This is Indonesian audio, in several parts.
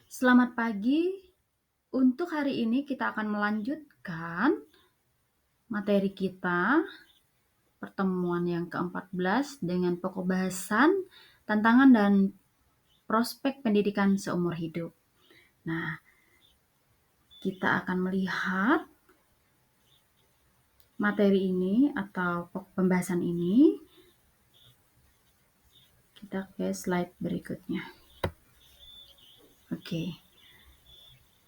Selamat pagi. Untuk hari ini kita akan melanjutkan materi kita, pertemuan yang ke-14 dengan pokok bahasan, tantangan dan prospek pendidikan seumur hidup. Nah, kita akan melihat materi ini atau pokok pembahasan ini. Kita ke slide berikutnya. Oke.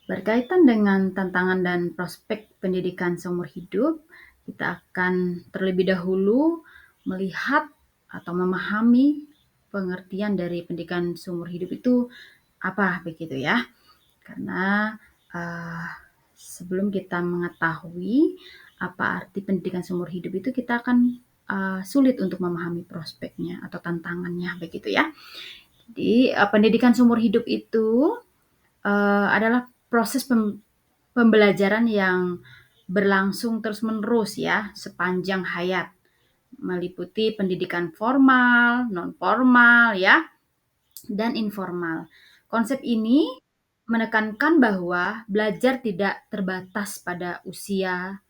Berkaitan dengan tantangan dan prospek pendidikan seumur hidup, kita akan terlebih dahulu melihat atau memahami pengertian dari pendidikan seumur hidup itu apa begitu ya. Karena sebelum kita mengetahui apa arti pendidikan seumur hidup itu, kita akan sulit untuk memahami prospeknya atau tantangannya begitu ya. Jadi pendidikan seumur hidup itu adalah proses pembelajaran yang berlangsung terus-menerus ya sepanjang hayat, meliputi pendidikan formal, non-formal ya, dan informal. Konsep ini menekankan bahwa belajar tidak terbatas pada usia,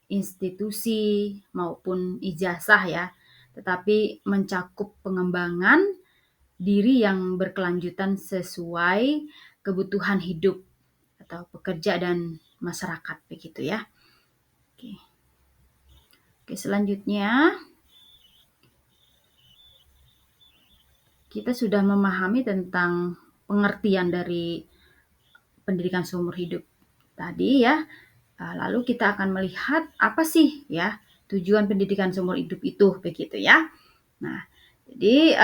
institusi maupun ijazah ya, tetapi mencakup pengembangan diri yang berkelanjutan sesuai kebutuhan hidup atau pekerja dan masyarakat begitu ya. Oke, selanjutnya kita sudah memahami tentang pengertian dari pendidikan seumur hidup tadi ya. Lalu kita akan melihat apa sih ya tujuan pendidikan seumur hidup itu begitu ya. Nah, jadi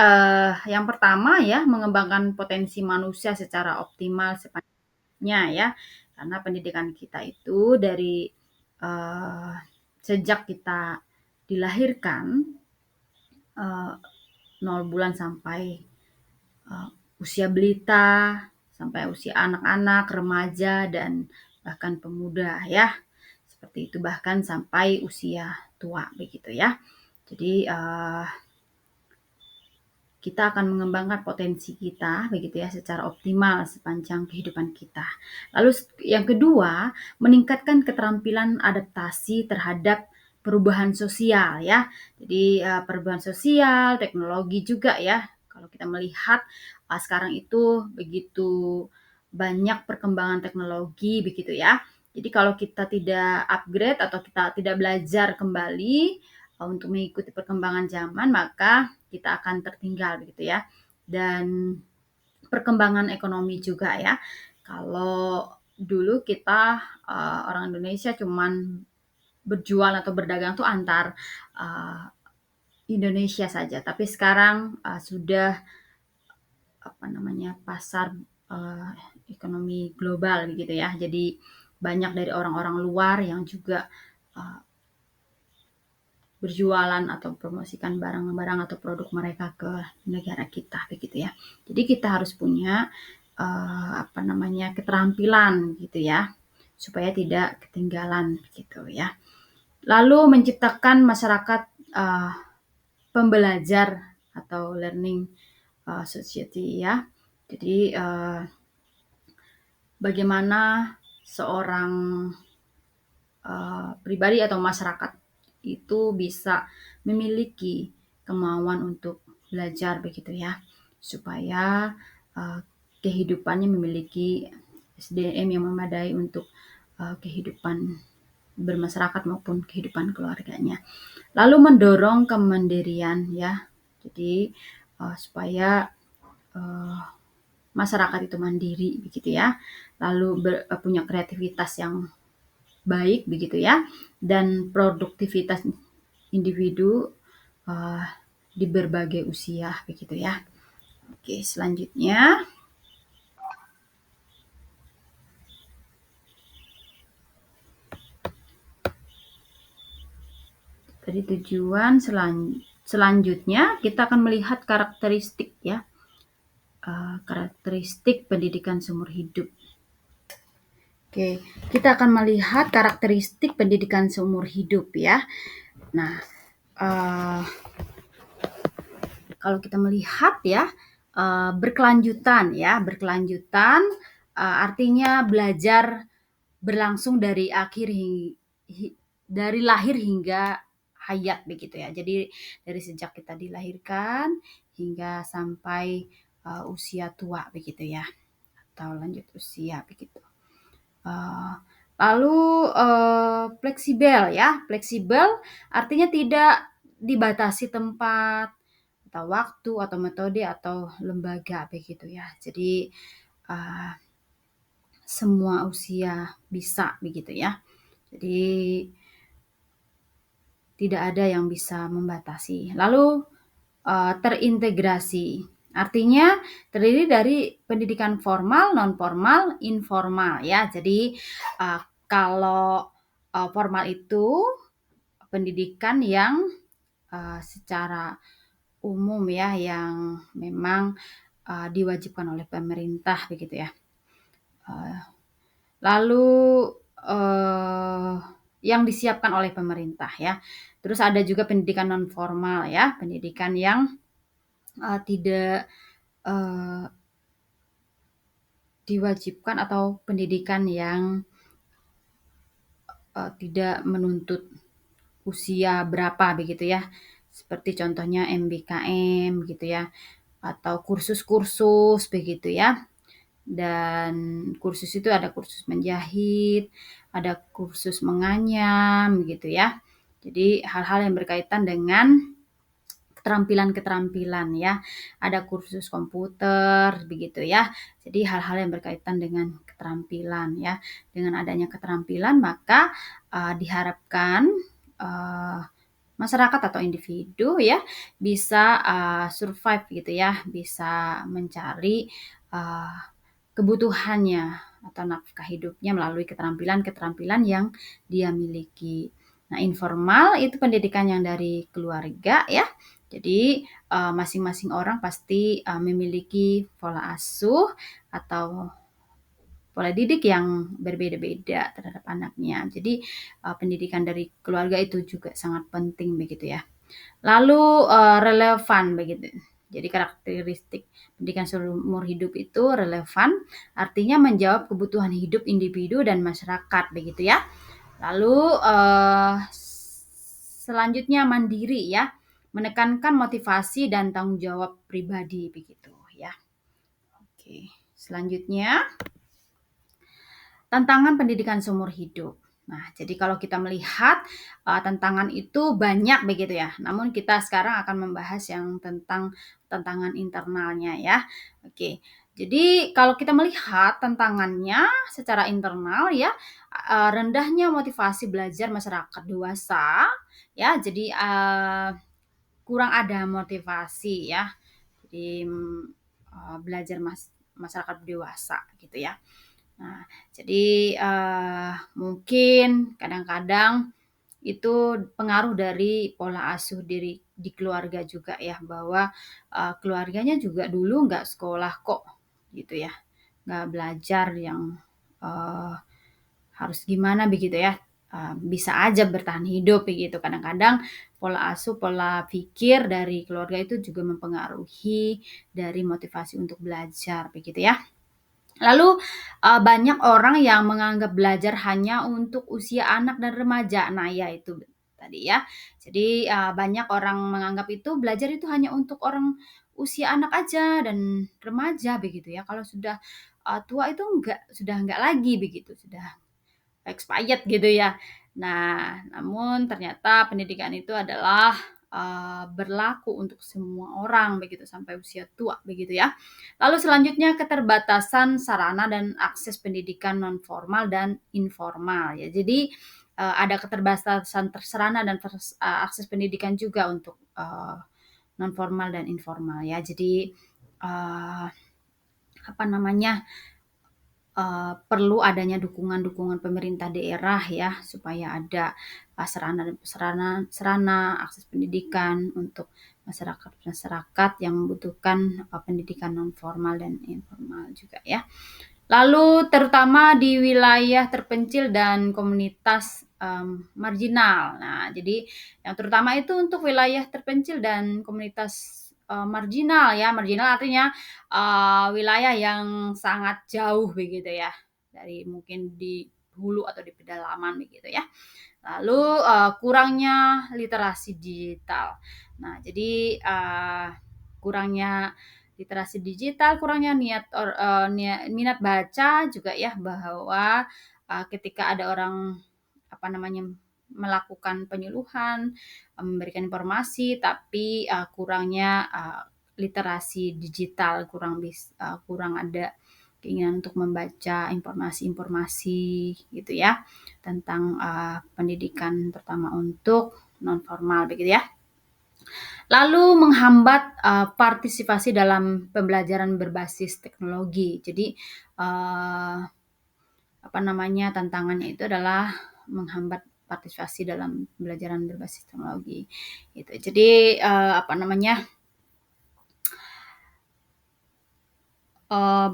yang pertama ya mengembangkan potensi manusia secara optimal sepanjangnya ya. Karena pendidikan kita itu dari sejak kita dilahirkan 0 bulan sampai usia balita, sampai usia anak-anak, remaja, dan bahkan pemuda ya. Seperti itu, bahkan sampai usia tua begitu ya. Jadi kita akan mengembangkan potensi kita begitu ya secara optimal sepanjang kehidupan kita. Lalu yang kedua, meningkatkan keterampilan adaptasi terhadap perubahan sosial ya. Jadi perubahan sosial, teknologi juga ya. Kalau kita melihat sekarang itu begitu banyak perkembangan teknologi begitu ya. Jadi kalau kita tidak upgrade atau kita tidak belajar kembali untuk mengikuti perkembangan zaman, maka kita akan tertinggal begitu ya. Dan perkembangan ekonomi juga ya. Kalau dulu kita orang Indonesia cuman berjual atau berdagang tuh antar Indonesia saja, tapi sekarang sudah pasar ekonomi global gitu ya. Jadi banyak dari orang-orang luar yang juga berjualan atau promosikan barang-barang atau produk mereka ke negara kita begitu ya. Jadi kita harus punya keterampilan gitu ya supaya tidak ketinggalan gitu ya. Lalu menciptakan masyarakat pembelajar atau learning society ya. Jadi bagaimana seorang pribadi atau masyarakat itu bisa memiliki kemauan untuk belajar begitu ya, supaya kehidupannya memiliki SDM yang memadai untuk kehidupan bermasyarakat maupun kehidupan keluarganya. Lalu mendorong kemandirian ya, jadi supaya masyarakat itu mandiri begitu ya, lalu punya kreativitas yang baik begitu ya, dan produktivitas individu di berbagai usia begitu ya. Oke, selanjutnya dari tujuan selanjutnya kita akan melihat karakteristik ya, karakteristik pendidikan seumur hidup. Oke, kita akan melihat karakteristik pendidikan seumur hidup ya. Nah, kalau kita melihat ya, berkelanjutan ya, berkelanjutan, artinya belajar berlangsung dari dari lahir hingga hayat begitu ya. Jadi dari sejak kita dilahirkan hingga sampai usia tua begitu ya, atau lanjut usia begitu. Uh, Lalu fleksibel ya, fleksibel artinya tidak dibatasi tempat atau waktu atau metode atau lembaga begitu ya. Jadi uh, semua usia bisa begitu ya. Jadi tidak ada yang bisa membatasi. Lalu terintegrasi. Artinya terdiri dari pendidikan formal, non formal, informal ya. Jadi kalau formal itu pendidikan yang secara umum ya, yang memang diwajibkan oleh pemerintah begitu ya. Lalu yang disiapkan oleh pemerintah ya. Terus ada juga pendidikan non formal ya, pendidikan yang tidak diwajibkan atau pendidikan yang tidak menuntut usia berapa begitu ya. Seperti contohnya MBKM gitu ya, atau kursus-kursus begitu ya. Dan kursus itu ada kursus menjahit, ada kursus menganyam gitu ya. Jadi hal-hal yang berkaitan dengan keterampilan-keterampilan ya. Ada kursus komputer begitu ya. Jadi hal-hal yang berkaitan dengan keterampilan ya. Dengan adanya keterampilan maka diharapkan masyarakat atau individu ya bisa survive gitu ya, bisa mencari kebutuhannya atau nafkah hidupnya melalui keterampilan-keterampilan yang dia miliki. Nah, informal itu pendidikan yang dari keluarga ya. Jadi masing-masing orang pasti memiliki pola asuh atau pola didik yang berbeda-beda terhadap anaknya. Jadi pendidikan dari keluarga itu juga sangat penting begitu ya. Lalu relevan begitu. Jadi karakteristik pendidikan seumur hidup itu relevan, artinya menjawab kebutuhan hidup individu dan masyarakat begitu ya. Lalu selanjutnya mandiri ya, menekankan motivasi dan tanggung jawab pribadi begitu ya. Oke, selanjutnya tantangan pendidikan seumur hidup. Nah, jadi kalau kita melihat tantangan itu banyak begitu ya. Namun kita sekarang akan membahas yang tentang tantangan internalnya ya. Oke. Jadi kalau kita melihat tantangannya secara internal ya, rendahnya motivasi belajar masyarakat dewasa ya. Jadi kurang ada motivasi ya. Jadi belajar masyarakat dewasa gitu ya. Nah, jadi mungkin kadang-kadang itu pengaruh dari pola asuh di keluarga juga ya, bahwa keluarganya juga dulu nggak sekolah kok gitu ya, nggak belajar yang harus gimana begitu ya, bisa aja bertahan hidup begitu. Kadang-kadang pola asuh, pola pikir dari keluarga itu juga mempengaruhi dari motivasi untuk belajar begitu ya. Lalu banyak orang yang menganggap belajar hanya untuk usia anak dan remaja. Nah, ya itu tadi ya. Jadi banyak orang menganggap itu belajar itu hanya untuk orang usia anak aja dan remaja begitu ya. Kalau sudah tua itu sudah enggak lagi begitu, sudah expired gitu ya. Nah, namun ternyata pendidikan itu adalah berlaku untuk semua orang begitu sampai usia tua begitu ya. Lalu selanjutnya keterbatasan sarana dan akses pendidikan non formal dan informal ya. Jadi ada keterbatasan sarana dan akses pendidikan juga untuk non formal dan informal ya. Jadi apa namanya? Perlu adanya dukungan-dukungan pemerintah daerah ya, supaya ada sarana akses pendidikan untuk masyarakat-masyarakat yang membutuhkan pendidikan non formal dan informal juga ya. Lalu terutama di wilayah terpencil dan komunitas marginal. Nah, jadi yang terutama itu untuk wilayah terpencil dan komunitas marginal ya. Marginal artinya wilayah yang sangat jauh begitu ya, dari mungkin di hulu atau di pedalaman begitu ya. Lalu kurangnya literasi digital. Nah, jadi kurangnya literasi digital, kurangnya minat baca juga ya, bahwa ketika ada orang apa namanya melakukan penyuluhan, memberikan informasi, tapi kurangnya literasi digital, kurang ada keinginan untuk membaca informasi-informasi gitu ya tentang pendidikan terutama untuk non formal begitu ya. Lalu menghambat partisipasi dalam pembelajaran berbasis teknologi. Jadi apa namanya tantangannya itu adalah menghambat partisipasi dalam pembelajaran berbasis teknologi. Gitu. Jadi apa namanya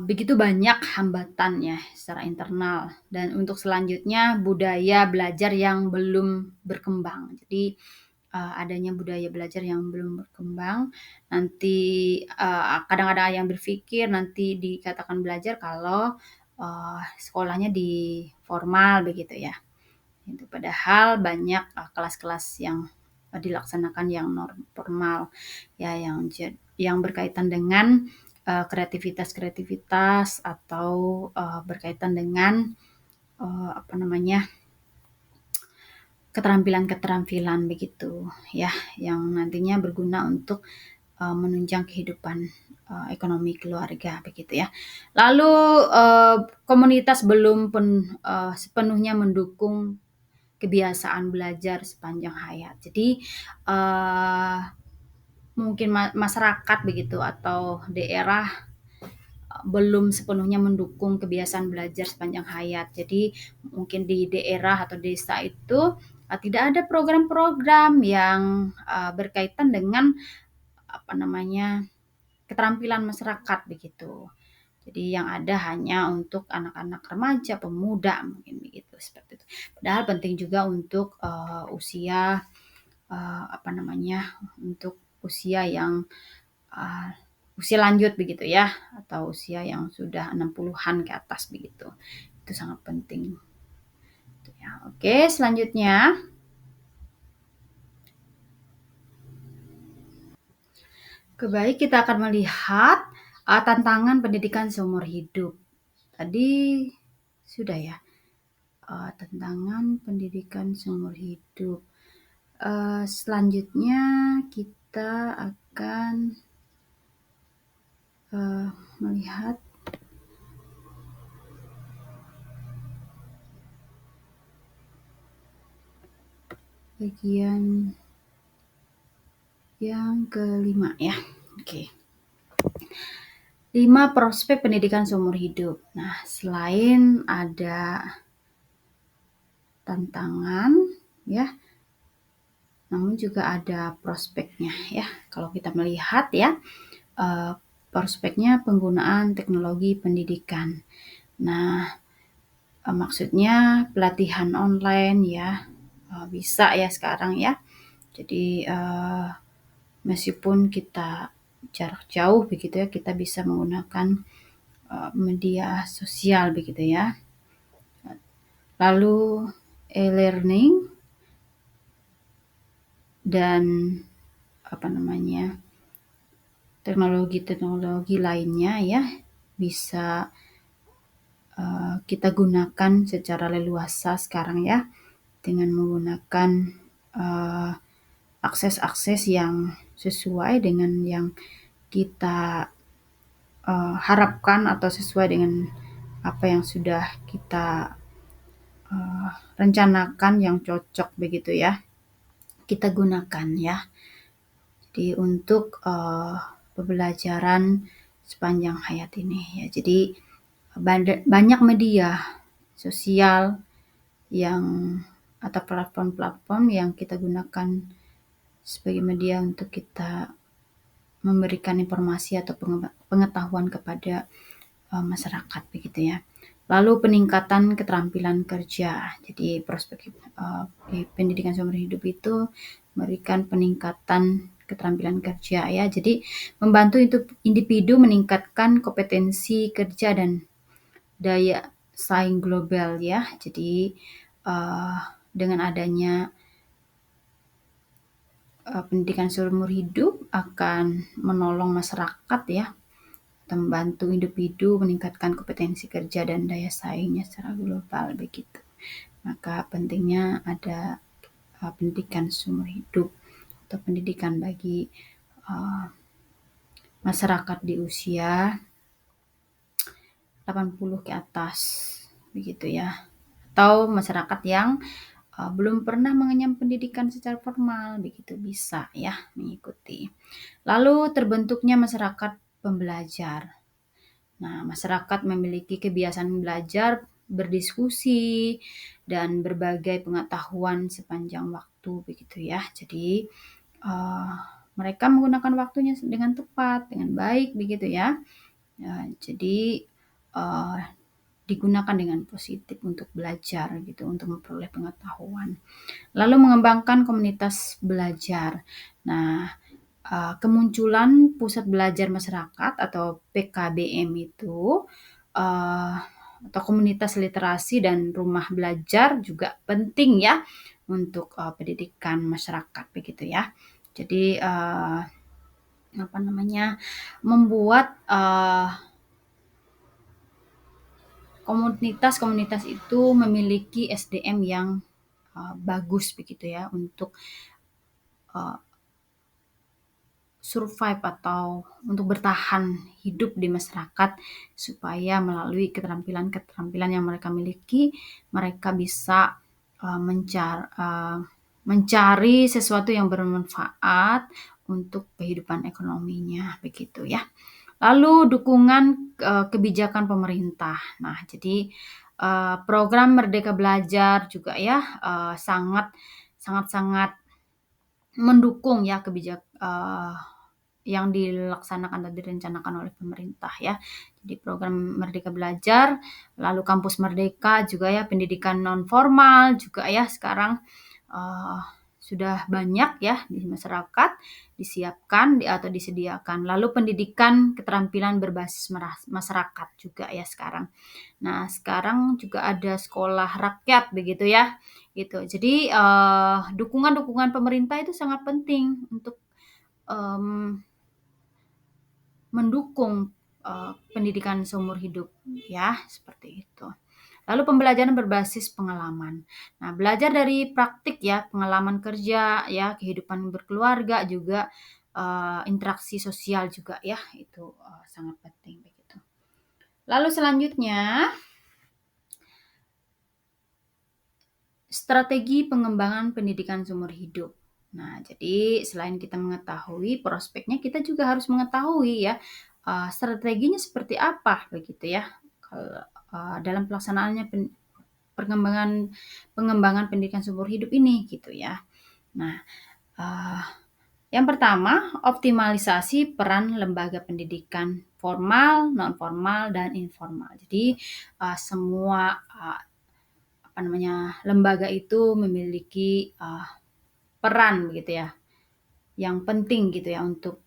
begitu banyak hambatannya secara internal, dan untuk selanjutnya budaya belajar yang belum berkembang. Jadi adanya budaya belajar yang belum berkembang, nanti kadang-kadang ada yang berpikir nanti dikatakan belajar kalau sekolahnya di formal begitu ya. Itu padahal banyak kelas-kelas yang dilaksanakan yang non formal ya, yang berkaitan dengan kreativitas atau berkaitan dengan apa namanya keterampilan-keterampilan begitu ya, yang nantinya berguna untuk menunjang kehidupan ekonomi keluarga begitu ya. Lalu komunitas belum sepenuhnya mendukung kebiasaan belajar sepanjang hayat. Jadi mungkin masyarakat begitu atau daerah belum sepenuhnya mendukung kebiasaan belajar sepanjang hayat. Jadi mungkin di daerah atau desa itu tidak ada program-program yang berkaitan dengan apa namanya keterampilan masyarakat begitu. Jadi yang ada hanya untuk anak-anak remaja, pemuda mungkin begitu seperti itu. Padahal penting juga untuk usia apa namanya untuk usia yang usia lanjut begitu ya, atau usia yang sudah 60-an ke atas begitu. Itu sangat penting. Ya, oke, selanjutnya baik kita akan melihat tantangan pendidikan seumur hidup. Tadi sudah ya, tantangan pendidikan seumur hidup. Selanjutnya kita akan melihat bagian yang kelima ya. Oke. 5 prospek pendidikan seumur hidup. Nah, selain ada tantangan ya, namun juga ada prospeknya ya. Kalau kita melihat ya, prospeknya penggunaan teknologi pendidikan. Nah, maksudnya pelatihan online ya, bisa ya sekarang ya. Jadi meskipun kita jarak jauh begitu ya, kita bisa menggunakan media sosial begitu ya. Lalu e-learning dan apa namanya teknologi-teknologi lainnya ya bisa kita gunakan secara leluasa sekarang ya, dengan menggunakan akses-akses yang sesuai dengan yang kita harapkan atau sesuai dengan apa yang sudah kita rencanakan yang cocok begitu ya, kita gunakan ya. Jadi untuk pembelajaran sepanjang hayat ini ya. Jadi banyak media sosial yang atau platform-platform yang kita gunakan sebagai media untuk kita memberikan informasi atau pengetahuan kepada masyarakat begitu ya. Lalu peningkatan keterampilan kerja. Jadi prospek pendidikan seumur hidup itu memberikan peningkatan keterampilan kerja ya. Jadi membantu individu meningkatkan kompetensi kerja dan daya saing global ya. Jadi dengan adanya pendidikan seumur hidup akan menolong masyarakat ya, membantu individu meningkatkan kompetensi kerja dan daya saingnya secara global begitu. Maka pentingnya ada pendidikan seumur hidup atau pendidikan bagi masyarakat di usia 80 ke atas begitu ya. Atau masyarakat yang belum pernah mengenyam pendidikan secara formal begitu bisa ya mengikuti. Lalu terbentuknya masyarakat pembelajar. Nah, masyarakat memiliki kebiasaan belajar, berdiskusi, dan berbagai pengetahuan sepanjang waktu begitu ya. Jadi mereka menggunakan waktunya dengan tepat, dengan baik begitu ya. Jadi digunakan dengan positif untuk belajar gitu, untuk memperoleh pengetahuan. Lalu mengembangkan komunitas belajar. Nah, kemunculan pusat belajar masyarakat atau PKBM itu atau komunitas literasi dan rumah belajar juga penting ya untuk pendidikan masyarakat begitu ya. Jadi membuat komunitas-komunitas itu memiliki SDM yang bagus begitu ya untuk survive atau untuk bertahan hidup di masyarakat supaya melalui keterampilan-keterampilan yang mereka miliki mereka bisa mencari sesuatu yang bermanfaat untuk kehidupan ekonominya begitu ya. Lalu dukungan kebijakan pemerintah. Nah, jadi program Merdeka Belajar juga ya sangat mendukung ya yang dilaksanakan dan direncanakan oleh pemerintah ya. Jadi program Merdeka Belajar, lalu Kampus Merdeka juga ya, pendidikan non formal juga ya sekarang sudah banyak ya di masyarakat disiapkan atau disediakan. Lalu pendidikan keterampilan berbasis masyarakat juga ya sekarang. Nah, sekarang juga ada sekolah rakyat begitu ya. Gitu. Jadi dukungan-dukungan pemerintah itu sangat penting untuk mendukung pendidikan seumur hidup ya, seperti itu. Lalu pembelajaran berbasis pengalaman. Nah, belajar dari praktik ya, pengalaman kerja ya, kehidupan berkeluarga juga interaksi sosial juga ya, itu sangat penting begitu. Lalu selanjutnya strategi pengembangan pendidikan seumur hidup. Nah, jadi selain kita mengetahui prospeknya, kita juga harus mengetahui ya strateginya seperti apa begitu ya. Kalau dalam pelaksanaannya pengembangan pendidikan seumur hidup ini gitu ya. Nah, yang pertama optimalisasi peran lembaga pendidikan formal, non formal dan informal. Jadi semua lembaga itu memiliki peran begitu ya, yang penting gitu ya untuk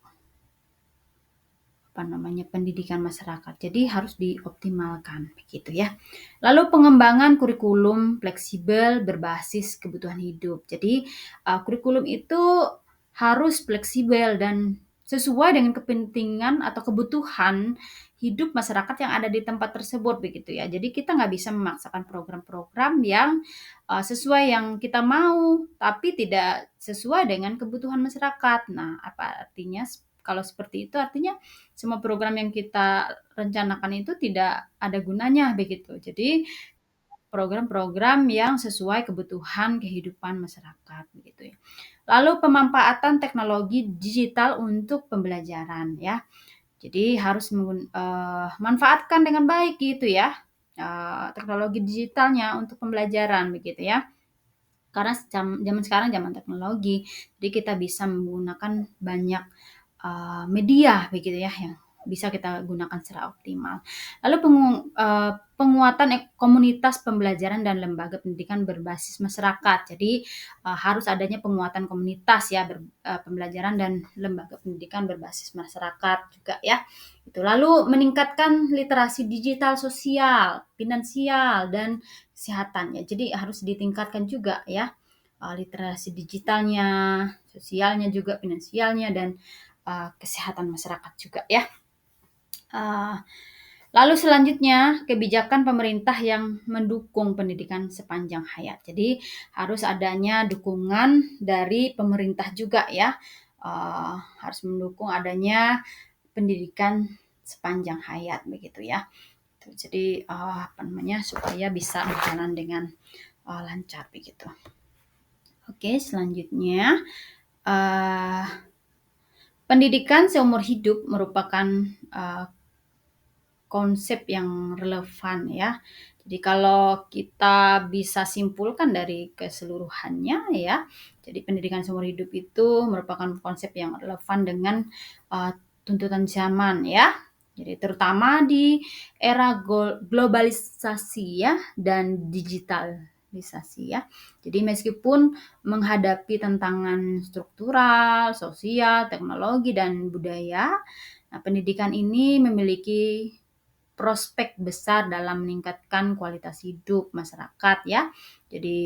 pendidikan masyarakat. Jadi harus dioptimalkan begitu ya. Lalu pengembangan kurikulum fleksibel berbasis kebutuhan hidup. Jadi kurikulum itu harus fleksibel dan sesuai dengan kepentingan atau kebutuhan hidup masyarakat yang ada di tempat tersebut begitu ya. Jadi kita nggak bisa memaksakan program-program yang sesuai yang kita mau, tapi tidak sesuai dengan kebutuhan masyarakat. Nah, apa artinya? Kalau seperti itu artinya semua program yang kita rencanakan itu tidak ada gunanya begitu. Jadi program-program yang sesuai kebutuhan kehidupan masyarakat begitu ya. Lalu pemanfaatan teknologi digital untuk pembelajaran ya. Jadi harus manfaatkan dengan baik gitu ya teknologi digitalnya untuk pembelajaran begitu ya. Karena zaman sekarang zaman teknologi, jadi kita bisa menggunakan banyak media begitu ya yang bisa kita gunakan secara optimal. Lalu penguatan komunitas pembelajaran dan lembaga pendidikan berbasis masyarakat. Jadi harus adanya penguatan komunitas ya pembelajaran dan lembaga pendidikan berbasis masyarakat juga ya. Itu lalu meningkatkan literasi digital, sosial, finansial dan kesehatan ya. Jadi harus ditingkatkan juga ya literasi digitalnya, sosialnya juga, finansialnya dan kesehatan masyarakat juga ya. Lalu selanjutnya kebijakan pemerintah yang mendukung pendidikan sepanjang hayat. Jadi harus adanya dukungan dari pemerintah juga ya. Harus mendukung adanya pendidikan sepanjang hayat begitu ya. Jadi supaya bisa berjalan dengan lancar begitu. Oke, selanjutnya pendidikan seumur hidup merupakan konsep yang relevan ya. Jadi kalau kita bisa simpulkan dari keseluruhannya ya, jadi pendidikan seumur hidup itu merupakan konsep yang relevan dengan tuntutan zaman ya. Jadi terutama di era globalisasi ya dan digitalisasi ya. Jadi meskipun menghadapi tantangan struktural, sosial, teknologi dan budaya, nah, pendidikan ini memiliki prospek besar dalam meningkatkan kualitas hidup masyarakat ya. Jadi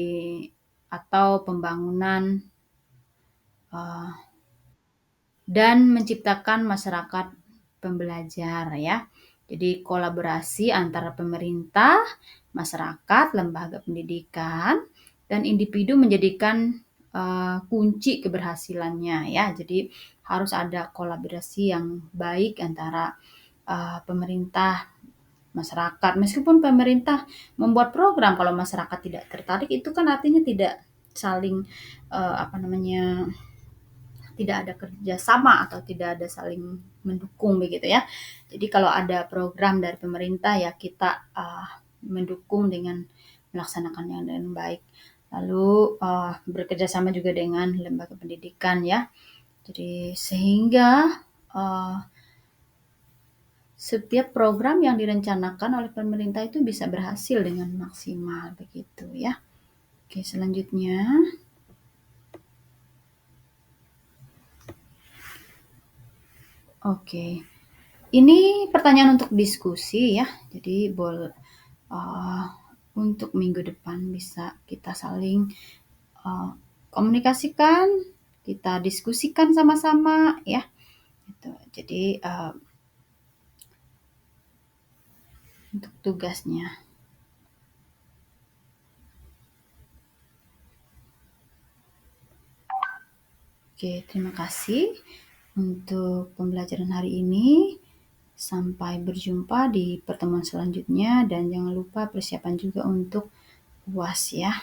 atau pembangunan dan menciptakan masyarakat pembelajar ya. Jadi kolaborasi antara pemerintah, masyarakat, lembaga pendidikan, dan individu menjadikan kunci keberhasilannya ya. Jadi harus ada kolaborasi yang baik antara pemerintah, masyarakat. Meskipun pemerintah membuat program, kalau masyarakat tidak tertarik, itu kan artinya tidak saling tidak ada kerjasama atau tidak ada saling mendukung begitu ya. Jadi kalau ada program dari pemerintah ya kita mendukung dengan melaksanakannya dengan baik. Lalu bekerjasama juga dengan lembaga pendidikan ya. Jadi sehingga setiap program yang direncanakan oleh pemerintah itu bisa berhasil dengan maksimal begitu ya. Oke, selanjutnya. Oke. Ini pertanyaan untuk diskusi ya. Jadi untuk minggu depan bisa kita saling komunikasikan, kita diskusikan sama-sama ya. Gitu. Jadi untuk tugasnya. Oke, terima kasih untuk pembelajaran hari ini. Sampai berjumpa di pertemuan selanjutnya dan jangan lupa persiapan juga untuk UAS ya.